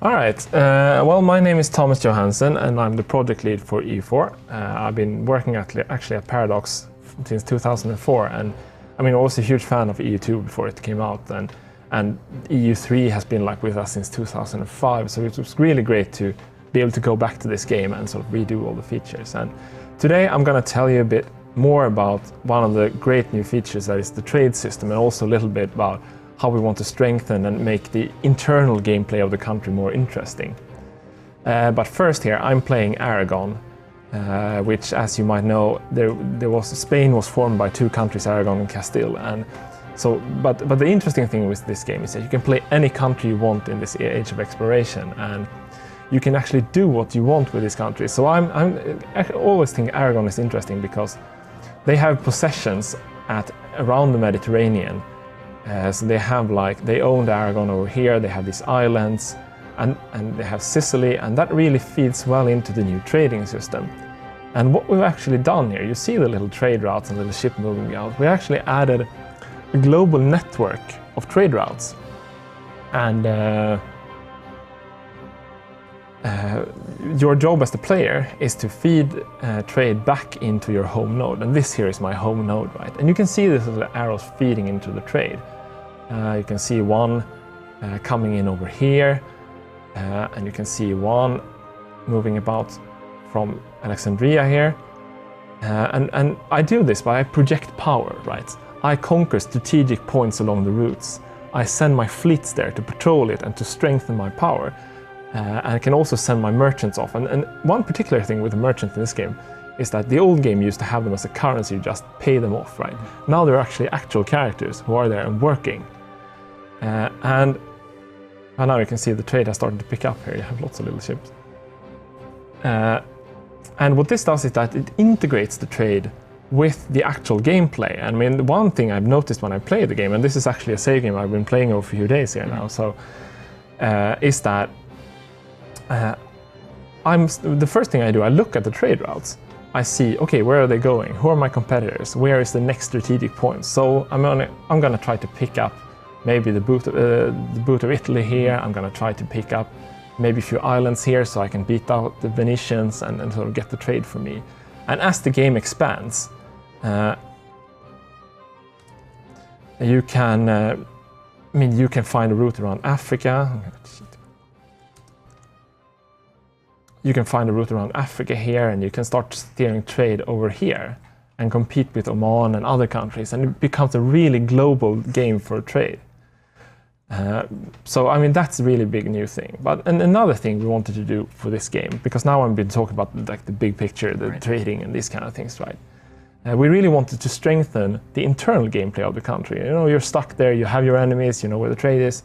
All right. Well, my name is Thomas Johansson, and I'm the project lead for EU4. I've been working actually at Paradox since 2004, and I mean, I was a huge fan of EU2 before it came out, and EU3 has been with us since 2005. So it was really great to be able to go back to this game and sort of redo all the features. And today I'm going to tell you a bit more about one of the great new features, that is the trade system, and also a little bit about how we want to strengthen and make the internal gameplay of the country more interesting. But first here, I'm playing Eragon, which, as you might know, Spain was formed by two countries, Eragon and Castile, and so. But the interesting thing with this game is that you can play any country you want in this age of exploration, and you can actually do what you want with this country. So I always think Eragon is interesting because they have possessions around the Mediterranean. So they own Eragon over here, they have these islands, and they have Sicily, and that really feeds well into the new trading system. And what we've actually done here, you see the little trade routes and little ship moving out, we actually added a global network of trade routes. And your job as the player is to feed trade back into your home node, and this here is my home node, right? And you can see these little arrows feeding into the trade. You can see one coming in over here, and you can see one moving about from Alexandria here. And I do this by I project power, right? I conquer strategic points along the routes. I send my fleets there to patrol it and to strengthen my power. And I can also send my merchants off. And one particular thing with the merchants in this game is that the old game used to have them as a currency, you just pay them off, right? Now they're actually actual characters who are there and working. And now you can see the trade has started to pick up here. You have lots of little ships. And what this does is that it integrates the trade with the actual gameplay. I mean, one thing I've noticed when I play the game, and this is actually a save game I've been playing over a few days here now, so is that the first thing I do, I look at the trade routes. I see, okay, where are they going? Who are my competitors? Where is the next strategic point? So I'm gonna try to pick up maybe the boot of Italy here. I'm gonna try to pick up maybe a few islands here so I can beat out the Venetians and sort of get the trade for me. And as the game expands, you can find a route around Africa. You can find a route around Africa here, and you can start steering trade over here and compete with Oman and other countries, and it becomes a really global game for trade. So I mean, that's a really big new thing. And another thing we wanted to do for this game, because now I've been talking about the big picture, the trading and these kind of things, right? We really wanted to strengthen the internal gameplay of the country. You know, you're stuck there, you have your enemies, you know where the trade is,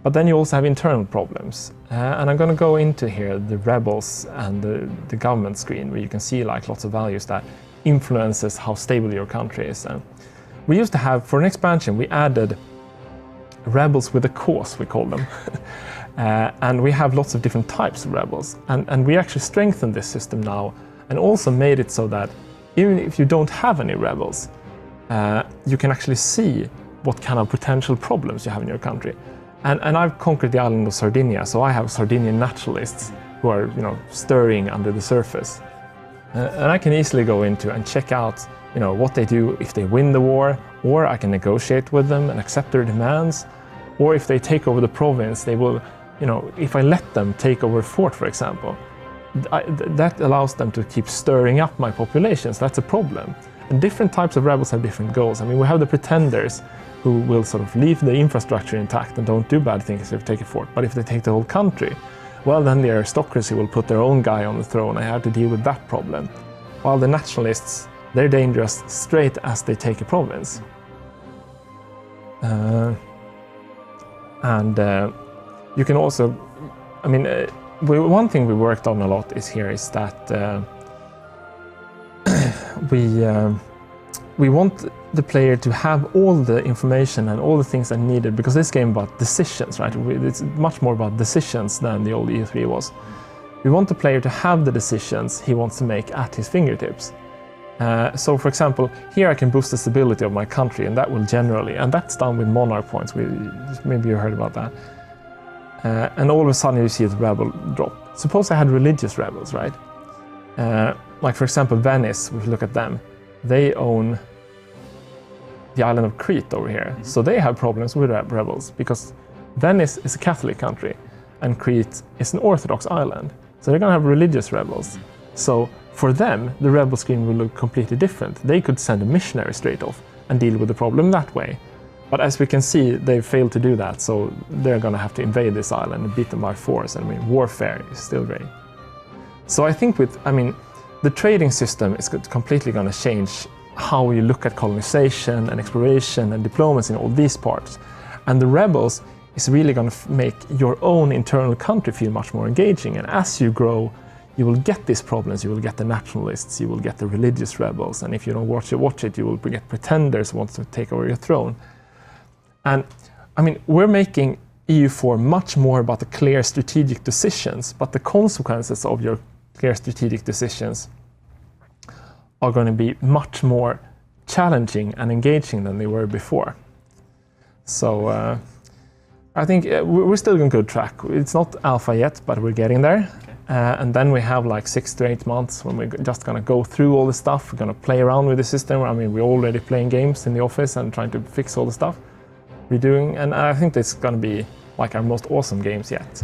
but then you also have internal problems. And I'm going to go into here the rebels and the government screen, where you can see lots of values that influences how stable your country is. And we used to have, for an expansion, we added rebels with a cause, we call them. And we have lots of different types of rebels. And we actually strengthened this system now, and also made it so that even if you don't have any rebels, you can actually see what kind of potential problems you have in your country. And I've conquered the island of Sardinia, so I have Sardinian naturalists who are, stirring under the surface. And I can easily go into and check out, what they do if they win the war, or I can negotiate with them and accept their demands, or if they take over the province, they will, if I let them take over a fort, for example, that allows them to keep stirring up my populations. That's a problem. And different types of rebels have different goals. I mean, we have the pretenders, who will sort of leave the infrastructure intact and don't do bad things if they take a fort. But if they take the whole country, well, then the aristocracy will put their own guy on the throne. I have to deal with that problem. While the nationalists, they're dangerous straight as they take a province. You can also, I mean, one thing we worked on a lot is that we want the player to have all the information and all the things that needed, because this game is about decisions, right? It's much more about decisions than the old E3 was. We want the player to have the decisions he wants to make at his fingertips. So for example, here I can boost the stability of my country, and that will generally, and that's done with monarch points. Maybe you heard about that. and all of a sudden you see the rebel drop. Suppose I had religious rebels, right? Like for example, Venice, if you look at them, they own the island of Crete over here. So they have problems with rebels because Venice is a Catholic country and Crete is an Orthodox island. So they're gonna have religious rebels. So for them, the rebel screen will look completely different. They could send a missionary straight off and deal with the problem that way. But as we can see, they've failed to do that, so they're gonna have to invade this island and beat them by force. I mean, warfare is still great. So I think the trading system is completely gonna change how you look at colonization and exploration and diplomacy and all these parts. And the rebels is really gonna make your own internal country feel much more engaging. And as you grow, you will get these problems. You will get the nationalists, you will get the religious rebels, and if you don't watch it, you will get pretenders who want to take over your throne. And we're making EU4 much more about the clear strategic decisions, but the consequences of your clear strategic decisions are going to be much more challenging and engaging than they were before. So I think we're still on good track. It's not alpha yet, but we're getting there. Okay. And then we have like 6 to 8 months when we're just going to go through all the stuff. We're going to play around with the system. We're already playing games in the office and trying to fix all the stuff we're doing. And I think this is going to be like our most awesome games yet.